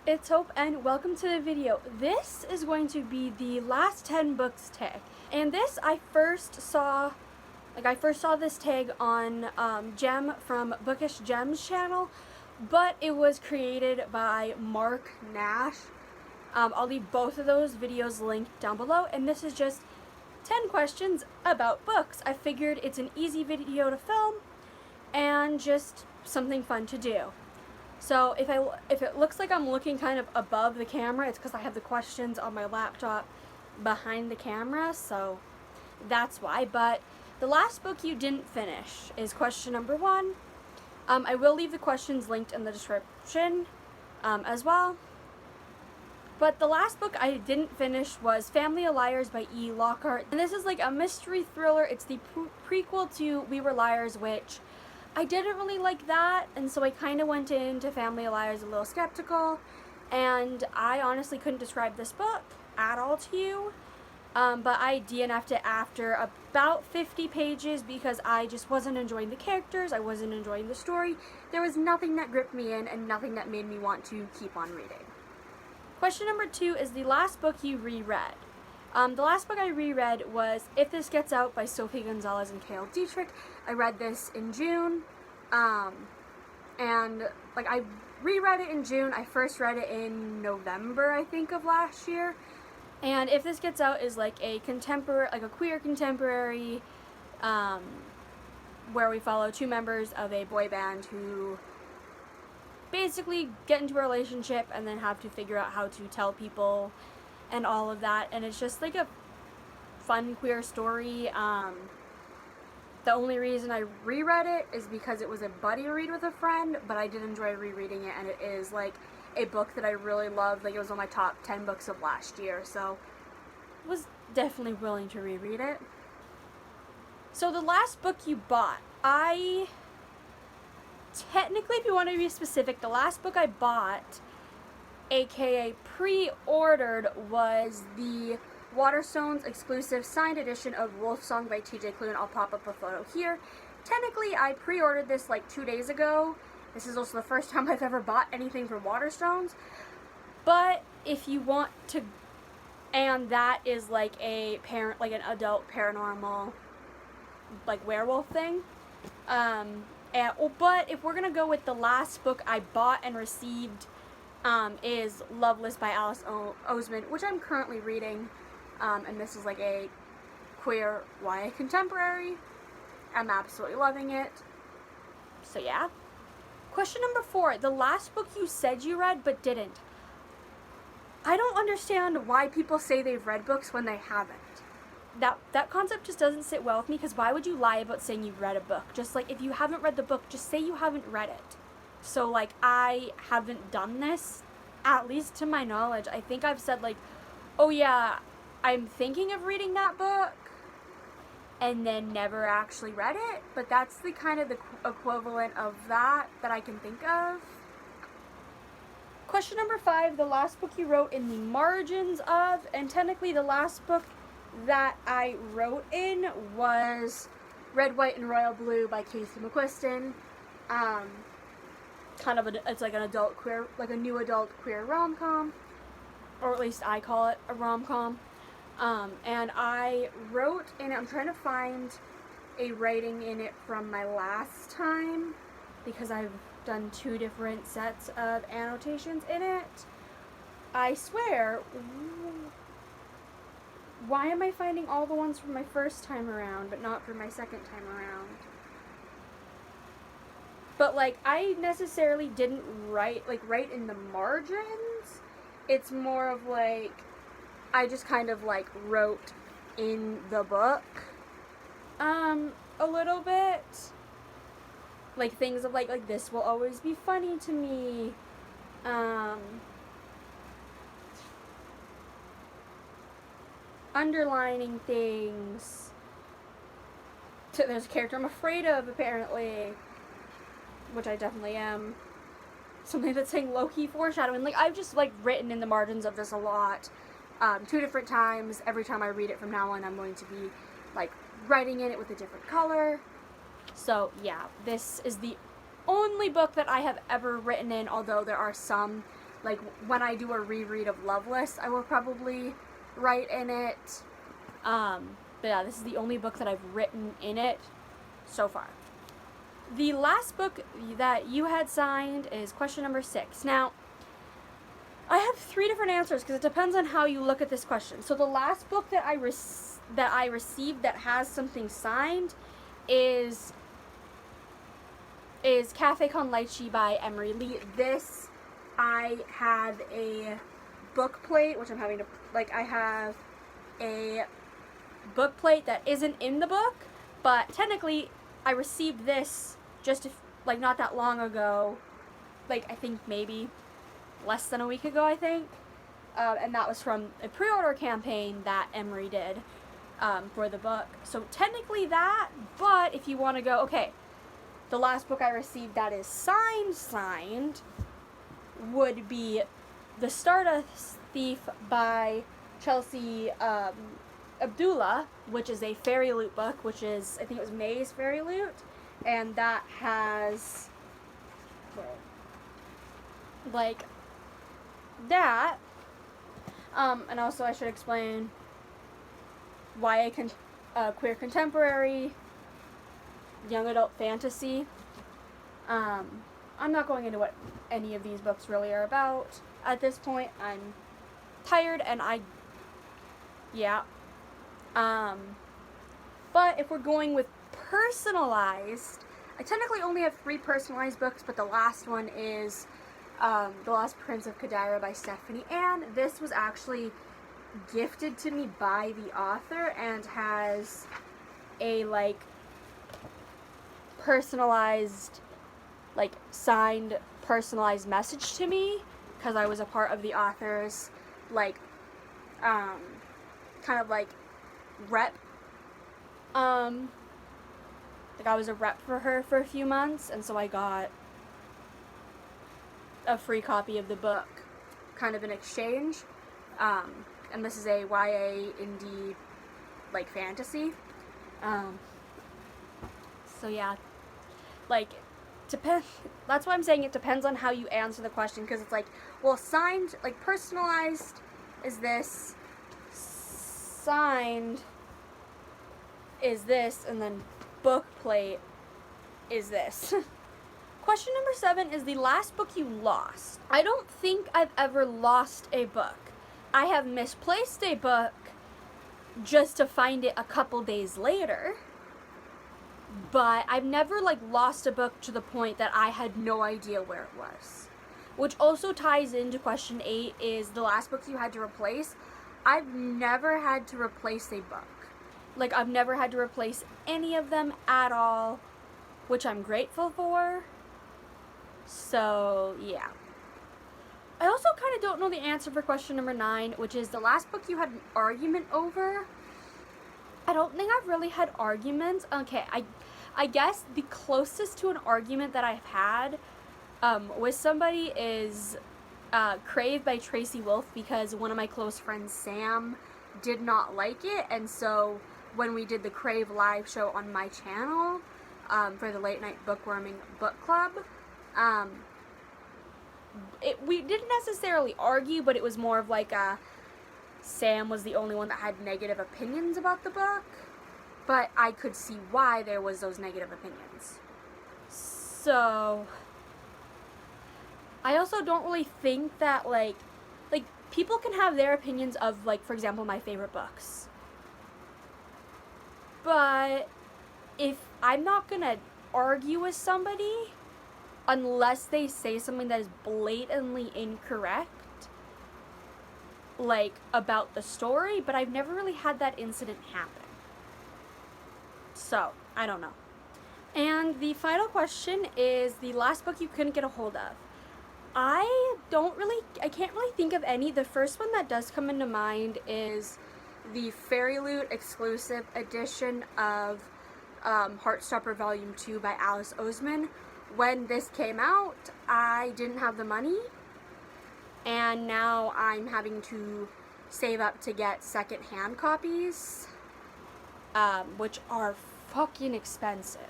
It's Hope and welcome to the video. This is going to be the last 10 books tag. And this I first saw this tag on Gem from Bookish Gem's channel, but it was created by Mark Nash. I'll leave both of those videos linked down below, and this is just 10 questions about books. I figured it's an easy video to film and just something fun to do. So if it looks like I'm looking kind of above the camera, it's because I have the questions on my laptop behind the camera, so that's why. But the last book you didn't finish is question number 1. I will leave the questions linked in the description as well. But the last book I didn't finish was Family of Liars by E. Lockhart. And this is like a mystery thriller. It's the prequel to We Were Liars, which I didn't really like that, and so I kind of went into Family of Liars a little skeptical, and I honestly couldn't describe this book at all to you, but I DNF'd it after about 50 pages because I just wasn't enjoying the characters, I wasn't enjoying the story. There was nothing that gripped me in and nothing that made me want to keep on reading. Question number 2 is the last book you reread. The last book I reread was If This Gets Out by Sophie Gonzalez and Cale Dietrich. I read this in June, and like I reread it in June. I first read it in November, I think, of last year. And If This Gets Out is like a queer contemporary, where we follow 2 members of a boy band who basically get into a relationship and then have to figure out how to tell people and all of that, and it's just like a fun queer story. The only reason I reread it is because it was a buddy read with a friend, but I did enjoy rereading it, and it is like a book that I really loved. Like, it was on my top 10 books of last year, so I was definitely willing to reread it. So the last book you bought, technically, if you want to be specific, the last book I bought, aka pre-ordered, was the Waterstones exclusive signed edition of Wolf Song by TJ Klune. I'll pop up a photo here. Technically, I pre-ordered this like 2 days ago. This is also the first time I've ever bought anything from Waterstones. But if you want to, and that is like an adult paranormal, like werewolf thing. But if we're gonna go with the last book I bought and received, is Loveless by Alice Oseman, which I'm currently reading, and this is like a queer YA contemporary. I'm absolutely loving it. So yeah. Question number 4, the last book you said you read but didn't. I don't understand why people say they've read books when they haven't. That concept just doesn't sit well with me, because why would you lie about saying you've read a book? Just like, if you haven't read the book, just say you haven't read it. So, like, I haven't done this, at least to my knowledge. I think I've said, like, oh yeah, I'm thinking of reading that book, and then never actually read it, but that's the kind of the equivalent of that I can think of. Question number 5, the last book you wrote in the margins of, and technically the last book that I wrote in was Red, White, and Royal Blue by Casey McQuiston. It's like an adult queer, like a new adult queer rom-com, or at least I call it a rom-com. And I wrote in it, I'm trying to find a writing in it from my last time, because I've done 2 different sets of annotations in it. I swear, why am I finding all the ones from my first time around, but not from my second time around? But, like, I necessarily didn't write in the margins. It's more of, like, I just kind of, like, wrote in the book, a little bit. Like, things of, like, this will always be funny to me. Underlining things. There's a character I'm afraid of, apparently. Which I definitely am. Something that's saying low-key foreshadowing. Like, I've just, like, written in the margins of this a lot. 2 different times. Every time I read it from now on, I'm going to be, like, writing in it with a different color. So, yeah. This is the only book that I have ever written in, although there are some like when I do a reread of Loveless, I will probably write in it. But yeah, this is the only book that I've written in it so far. The last book that you had signed is question number 6. Now, I have 3 different answers because it depends on how you look at this question. So the last book that I received that has something signed is Cafe con Leche by Emery Lee. This, I have a book plate, which I'm having to, like, I have a book plate that isn't in the book, but technically I received this just like not that long ago, like I think maybe less than a week ago, I think, and that was from a pre-order campaign that Emery did for the book. So technically that, but if you want to go, okay, the last book I received that is signed would be The Stardust Thief by Chelsea Abdullah, which is a fairy loot book, which is, I think it was May's Fairy Loot, and that has, like, that, and also I should explain YA queer contemporary, young adult fantasy. I'm not going into what any of these books really are about at this point. I'm tired and but if we're going with personalized, I technically only have 3 personalized books, but the last one is The Lost Prince of Kadira by Stephanie Ann. This was actually gifted to me by the author and has a, like, personalized, like, signed personalized message to me because I was a part of the author's, like, kind of like rep, like I was a rep for her for a few months, and so I got a free copy of the book kind of in exchange, and this is a YA indie, like, fantasy, so yeah, like, that's why I'm saying it depends on how you answer the question, because it's like, well, signed, like, personalized is this, signed is this, and then book plate is this. Question number 7 is the last book you lost. I don't think I've ever lost a book. I have misplaced a book just to find it a couple days later, but I've never, like, lost a book to the point that I had no idea where it was. Which also ties into question 8, is the last book you had to replace. I've never had to replace a book. Like, I've never had to replace any of them at all, which I'm grateful for. So, yeah. I also kind of don't know the answer for question number 9, which is the last book you had an argument over. I don't think I've really had arguments. Okay, I guess the closest to an argument that I've had with somebody is Crave by Tracy Wolf, because one of my close friends, Sam, did not like it, and so when we did the Crave live show on my channel for the late night bookworming book club, we didn't necessarily argue, but it was more of like Sam was the only one that had negative opinions about the book, but I could see why there was those negative opinions. So I also don't really think that, like people can have their opinions of, like, for example, my favorite books. But if I'm not gonna argue with somebody unless they say something that is blatantly incorrect, like, about the story, but I've never really had that incident happen. So, I don't know. And the final question is the last book you couldn't get a hold of. I can't really think of any. The first one that does come into mind is the Fairy Loot exclusive edition of Heartstopper Volume 2 by Alice Oseman. When this came out, I didn't have the money, and now I'm having to save up to get second-hand copies, which are fucking expensive.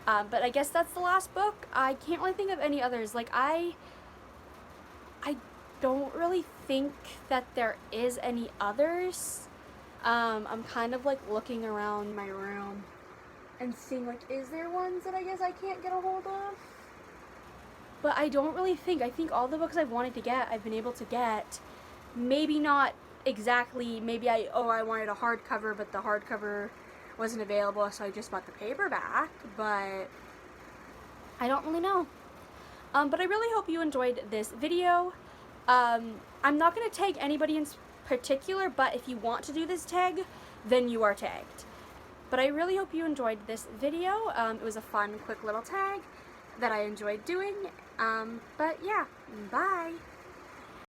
But I guess that's the last book. I can't really think of any others. Like, I really think that there is any others. I'm kind of like looking around my room and seeing like, is there ones that I guess I can't get a hold of? But I don't really think. I think all the books I've wanted to get, I've been able to get. Maybe not exactly, maybe I wanted a hardcover, but the hardcover wasn't available, so I just bought the paperback, but I don't really know. But I really hope you enjoyed this video. I'm not going to tag anybody in particular, but if you want to do this tag, then you are tagged. But I really hope you enjoyed this video. It was a fun, quick little tag that I enjoyed doing. But yeah, bye!